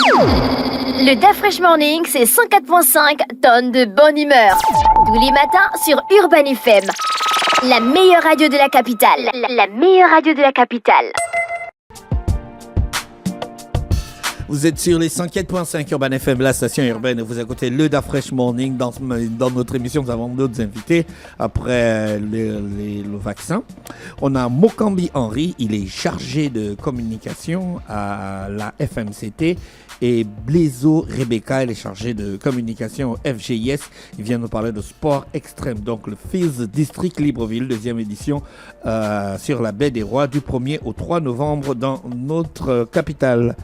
Le DAF Fresh Morning, c'est 104.5 tonnes de bonne humeur. Tous les matins sur Urban FM. La meilleure radio de la capitale. La meilleure radio de la capitale. Vous êtes sur les 104.5 Urban FM, la station urbaine. Vous écoutez le DAF Fresh Morning. Dans notre émission, nous avons d'autres invités après le vaccin. On a Mokambi Henry, il est chargé de communication à la FMCT. Et Blaiseau Rebecca, elle est chargée de communication au FGIS. Il vient nous parler de sport extrême. Donc le FIS District Libreville, deuxième édition sur la baie des Rois du 1er au 3 novembre dans notre capitale.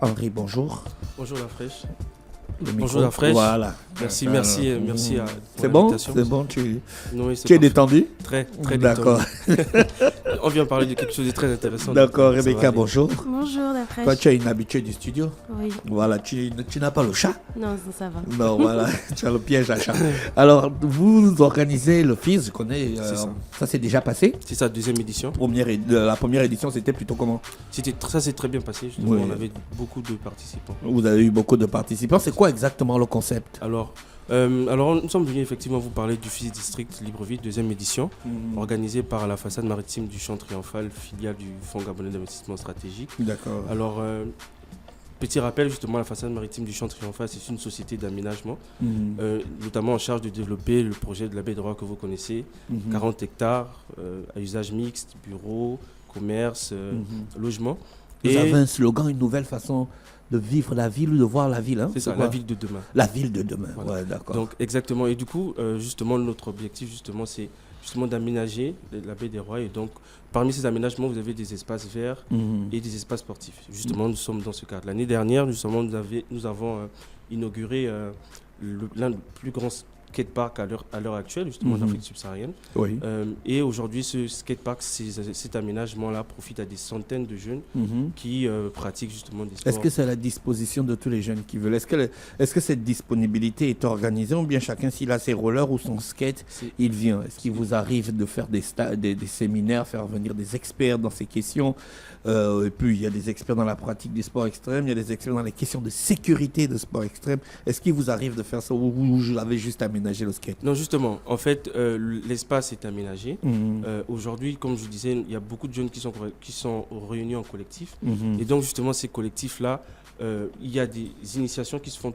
Henri, bonjour. Bonjour la fraîche. Bonjour la fraîche. Voilà. Merci à c'est bon, tu es détendu? Très D'accord. détendu. On vient parler de quelque chose de très intéressant. D'accord, Rebecca, bonjour. Bonjour la fraîche. Toi, tu es une habituée du studio? Oui. Voilà, tu n'as pas le chat? Non, ça va. Non, voilà, tu as le piège à chat. Alors, vous organisez le FIS, je connais. Ça s'est déjà passé? C'est sa deuxième édition. La première édition, c'était plutôt comment? Ça s'est très bien passé, justement. Oui. On avait beaucoup de participants. Vous avez eu beaucoup de participants. C'est quoi exactement le concept? Alors, nous sommes venus effectivement vous parler du FIS District Libreville, deuxième édition, organisée par la façade maritime du Champ Triomphal, filiale du Fonds Gabonais d'investissement stratégique. D'accord. Alors, petit rappel, justement, la façade maritime du Champ Triomphal, c'est une société d'aménagement, notamment en charge de développer le projet de la baie de Rois que vous connaissez, 40 hectares à usage mixte, bureaux, commerce, logement. Vous avez un slogan, une nouvelle façon de vivre la ville ou de voir la ville, hein? C'est ça, la ville de demain. La ville de demain, voilà. Ouais, d'accord. Donc exactement, et du coup, justement, notre objectif, justement, c'est justement d'aménager la baie des Rois. Et donc, parmi ces aménagements, vous avez des espaces verts et des espaces sportifs. Justement, nous sommes dans ce cadre. L'année dernière, justement, nous avons inauguré l'un des plus grands skatepark à l'heure actuelle, justement, en Afrique subsaharienne. Oui. Et aujourd'hui, ce skatepark, cet aménagement-là profite à des centaines de jeunes qui pratiquent justement des sports. Est-ce que c'est à la disposition de tous les jeunes qui veulent? Est-ce que cette disponibilité est organisée ou bien chacun, s'il a ses rollers ou son skate, il vient? Est-ce qu'il vous arrive de faire des séminaires, faire venir des experts dans ces questions? Et puis, il y a des experts dans la pratique des sports extrêmes, il y a des experts dans les questions de sécurité de sport extrême. Est-ce qu'il vous arrive de faire ça ou vous avez juste aménagé le skate? Non, justement, en fait, l'espace est aménagé. Aujourd'hui, comme je vous disais, il y a beaucoup de jeunes qui sont réunis en collectif. Et donc, justement, ces collectifs-là, il y a des initiations qui se font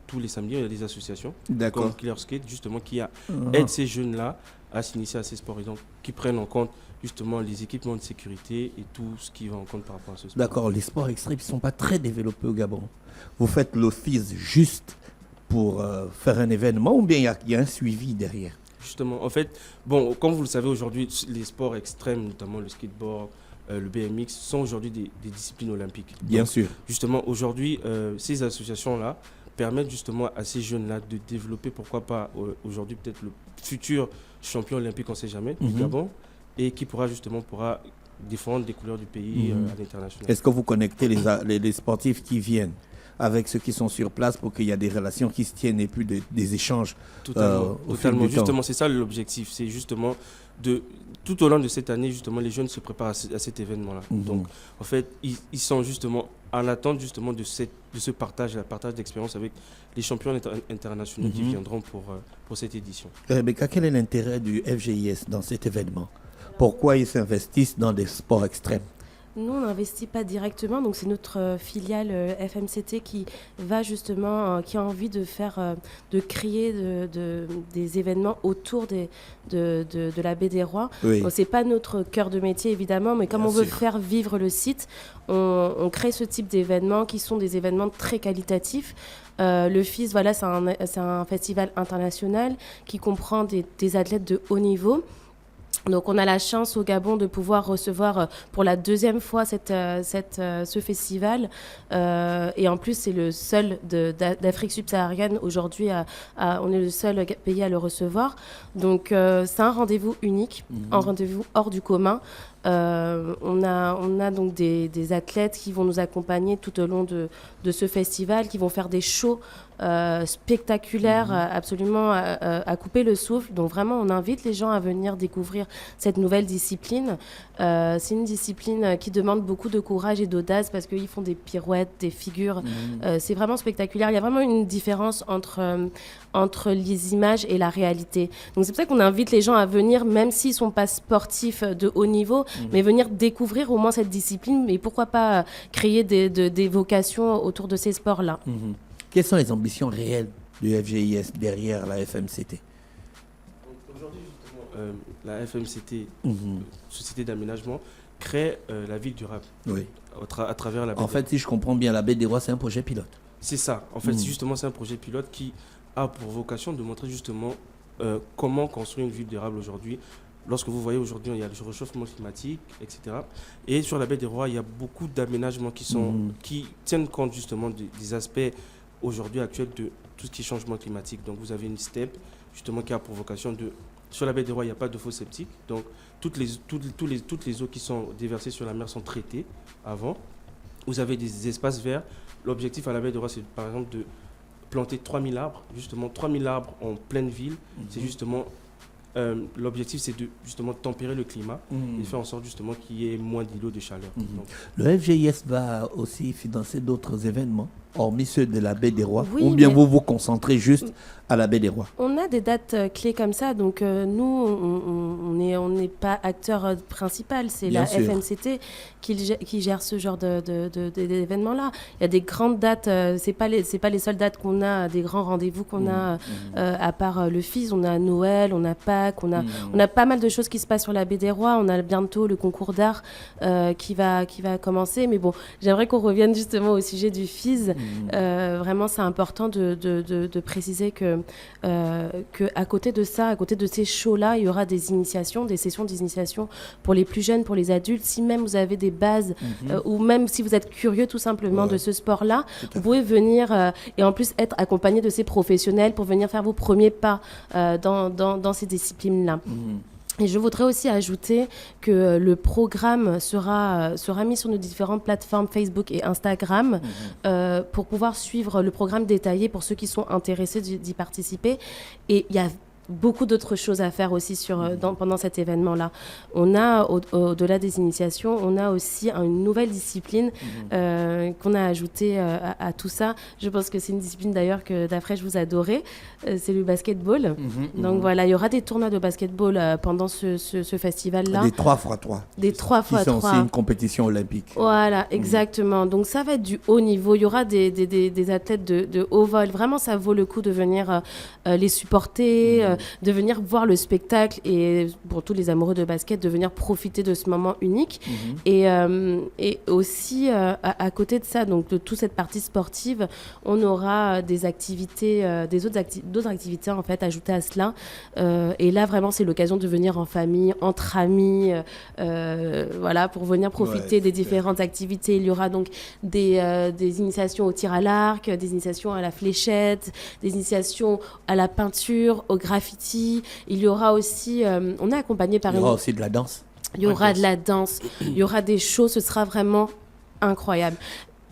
tous les samedis. Il y a des associations comme Clear Skate, justement, qui aident ces jeunes-là à s'initier à ces sports. Et donc, qui prennent en compte justement les équipements de sécurité et tout ce qui va en compte par rapport à ce sport. D'accord, les sports extrêmes ne sont pas très développés au Gabon. Vous faites l'office juste pour faire un événement ou bien il y a un suivi derrière? Justement, en fait, bon, comme vous le savez aujourd'hui, les sports extrêmes, notamment le skateboard, le BMX, sont aujourd'hui des disciplines olympiques. Bien sûr. Justement, aujourd'hui, ces associations-là permettent justement à ces jeunes-là de développer, pourquoi pas aujourd'hui peut-être le futur champion olympique, on ne sait jamais, du Gabon, et qui pourra défendre les couleurs du pays à l'international. Est-ce que vous connectez les sportifs qui viennent avec ceux qui sont sur place pour qu'il y ait des relations qui se tiennent et puis des échanges au fil du justement, temps? c'est ça l'objectif. C'est justement tout au long de cette année, justement, les jeunes se préparent à cet événement-là. Donc, en fait, ils sont justement en attente justement de ce partage d'expérience avec les champions internationaux qui viendront pour cette édition. Rebecca, quel est l'intérêt du FGIS dans cet événement? Pourquoi ils s'investissent dans des sports extrêmes? Nous, on n'investit pas directement, donc c'est notre filiale FMCT qui va justement, qui a envie de créer des événements autour de la baie des Rois. Oui. C'est pas notre cœur de métier évidemment, mais comme on veut faire vivre le site, on crée ce type d'événements qui sont des événements très qualitatifs. Le FIS, voilà, c'est un festival international qui comprend des athlètes de haut niveau. Donc on a la chance au Gabon de pouvoir recevoir pour la deuxième fois ce festival et en plus c'est le seul d'Afrique subsaharienne aujourd'hui, on est le seul pays à le recevoir. Donc c'est un rendez-vous unique, un rendez-vous hors du commun On a donc des athlètes qui vont nous accompagner tout au long de ce festival, qui vont faire des shows spectaculaires, absolument à couper le souffle. Donc vraiment, on invite les gens à venir découvrir cette nouvelle discipline. C'est une discipline qui demande beaucoup de courage et d'audace parce qu'ils font des pirouettes, des figures. C'est vraiment spectaculaire. Il y a vraiment une différence entre les images et la réalité. Donc c'est pour ça qu'on invite les gens à venir, même s'ils ne sont pas sportifs de haut niveau, mais venir découvrir au moins cette discipline et pourquoi pas créer des vocations autour de ces sports-là. Quelles sont les ambitions réelles du FGIS derrière la FMCT? Aujourd'hui, justement, la FMCT, Société d'aménagement, crée la ville durable. Oui. À travers la baie En fait, si je comprends bien, la Baie des Rois, c'est un projet pilote. C'est ça. En fait, c'est un projet pilote qui a pour vocation de montrer justement comment construire une ville durable aujourd'hui. Lorsque vous voyez aujourd'hui, il y a le réchauffement climatique, etc. Et sur la baie des Rois, il y a beaucoup d'aménagements qui tiennent compte justement des aspects aujourd'hui actuels de tout ce qui est changement climatique. Donc vous avez une STEP justement qui a pour vocation de... Sur la baie des Rois, il n'y a pas de fosse septique. Donc toutes les eaux qui sont déversées sur la mer sont traitées avant. Vous avez des espaces verts. L'objectif à la baie des Rois, c'est par exemple de planter 3000 arbres. Justement, 3000 arbres en pleine ville. C'est justement... l'objectif, c'est de justement tempérer le climat et de faire en sorte justement qu'il y ait moins d'îlots de chaleur. Donc, le FGIS va aussi financer d'autres événements, hormis ceux de la Baie des Rois, Oui, ou bien vous vous concentrez juste à la Baie des Rois? On a des dates clés comme ça, donc nous, on n'est pas acteur principal, c'est Bien la sûr. FMCT qui gère ce genre d'événements-là. Il y a des grandes dates, c'est pas les seules dates qu'on a, des grands rendez-vous qu'on a, à part le FIS, on a Noël, on a Pâques, on a pas mal de choses qui se passent sur la Baie des Rois. On a bientôt le concours d'art qui va commencer, mais bon, j'aimerais qu'on revienne justement au sujet du FIS. Vraiment, c'est important de préciser que à côté de ça, à côté de ces shows-là, il y aura des initiations, des sessions d'initiation pour les plus jeunes, pour les adultes. Si même vous avez des bases, ou même si vous êtes curieux tout simplement de ce sport-là, vous pouvez venir et en plus être accompagné de ces professionnels pour venir faire vos premiers pas dans ces disciplines-là. Et je voudrais aussi ajouter que le programme sera mis sur nos différentes plateformes Facebook et Instagram pour pouvoir suivre le programme détaillé pour ceux qui sont intéressés d'y participer. Et il y a beaucoup d'autres choses à faire aussi pendant cet événement-là. On a, au-delà des initiations, on a aussi une nouvelle discipline qu'on a ajoutée à tout ça. Je pense que c'est une discipline d'ailleurs que Dafresh vous adorez, c'est le basketball. Donc voilà, il y aura des tournois de basketball pendant ce festival-là. Des 3x3. Des 3x3. Qui sont aussi une compétition olympique. Voilà, exactement. Donc ça va être du haut niveau. Il y aura des athlètes de haut vol. Vraiment, ça vaut le coup de venir les supporter, de venir voir le spectacle et pour tous les amoureux de basket, de venir profiter de ce moment unique. Et aussi, à côté de ça, donc de toute cette partie sportive, on aura des activités, d'autres activités en fait ajoutées à cela. Et là, vraiment, c'est l'occasion de venir en famille, entre amis, voilà, pour venir profiter des différentes activités. Il y aura donc des initiations au tir à l'arc, des initiations à la fléchette, des initiations à la peinture, au graffiti. Il y aura aussi, on est accompagné par Il y aura aussi de la danse. Il y aura de la danse, il y aura des shows, ce sera vraiment incroyable.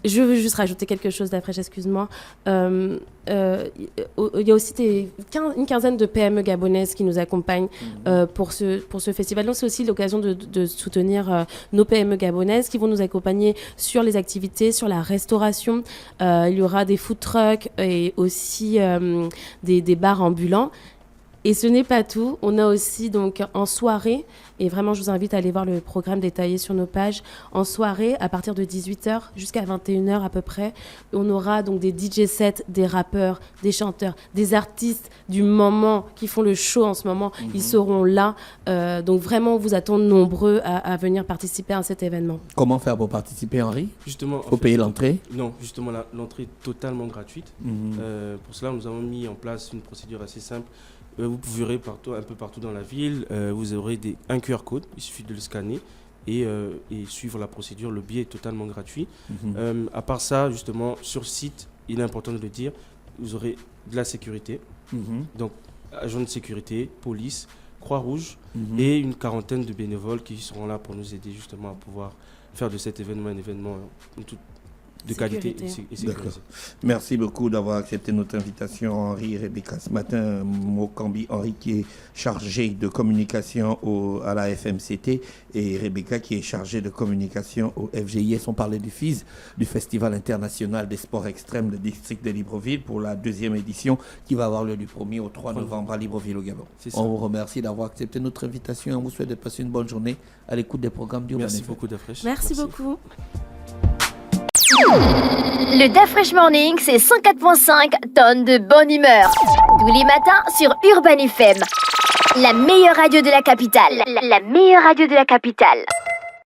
Je veux juste rajouter quelque chose d'Afresh, excuse-moi. Il y a aussi une quinzaine de PME gabonaises qui nous accompagnent pour ce festival. Donc, c'est aussi l'occasion de soutenir nos PME gabonaises qui vont nous accompagner sur les activités, sur la restauration. Il y aura des food trucks et aussi des bars ambulants. Et ce n'est pas tout. On a aussi donc en soirée, et vraiment je vous invite à aller voir le programme détaillé sur nos pages, en soirée à partir de 18h jusqu'à 21h à peu près, on aura donc des DJ sets, des rappeurs, des chanteurs, des artistes du moment qui font le show en ce moment, ils seront là. Donc vraiment on vous attend nombreux à venir participer à cet événement. Comment faire pour participer, Henri? Justement, faut payer l'entrée? Non, justement l'entrée est totalement gratuite. Pour cela nous avons mis en place une procédure assez simple. Vous verrez un peu partout dans la ville, vous aurez un QR code, il suffit de le scanner et suivre la procédure. Le billet est totalement gratuit. À part ça, justement, sur site, il est important de le dire, vous aurez de la sécurité, donc agents de sécurité, police, Croix-Rouge et une quarantaine de bénévoles qui seront là pour nous aider justement à pouvoir faire de cet événement un événement de qualité et sécurisé. Merci beaucoup d'avoir accepté notre invitation, Henri et Rebecca. Ce matin, Mokambi Henri qui est chargé de communication à la FMCT et Rebecca qui est chargée de communication au FGIS. On parlait du FIS, du Festival international des sports extrêmes du district de Libreville pour la 2e édition qui va avoir lieu du 1er au 3 novembre à Libreville au Gabon. On vous remercie d'avoir accepté notre invitation et on vous souhaite de passer une bonne journée à l'écoute des programmes d'Urban FM. Merci beaucoup d'Afresh. Merci beaucoup. Le Dafresh Morning, c'est 104.5 tonnes de bonne humeur. Tous les matins sur Urban FM. La meilleure radio de la capitale. La meilleure radio de la capitale.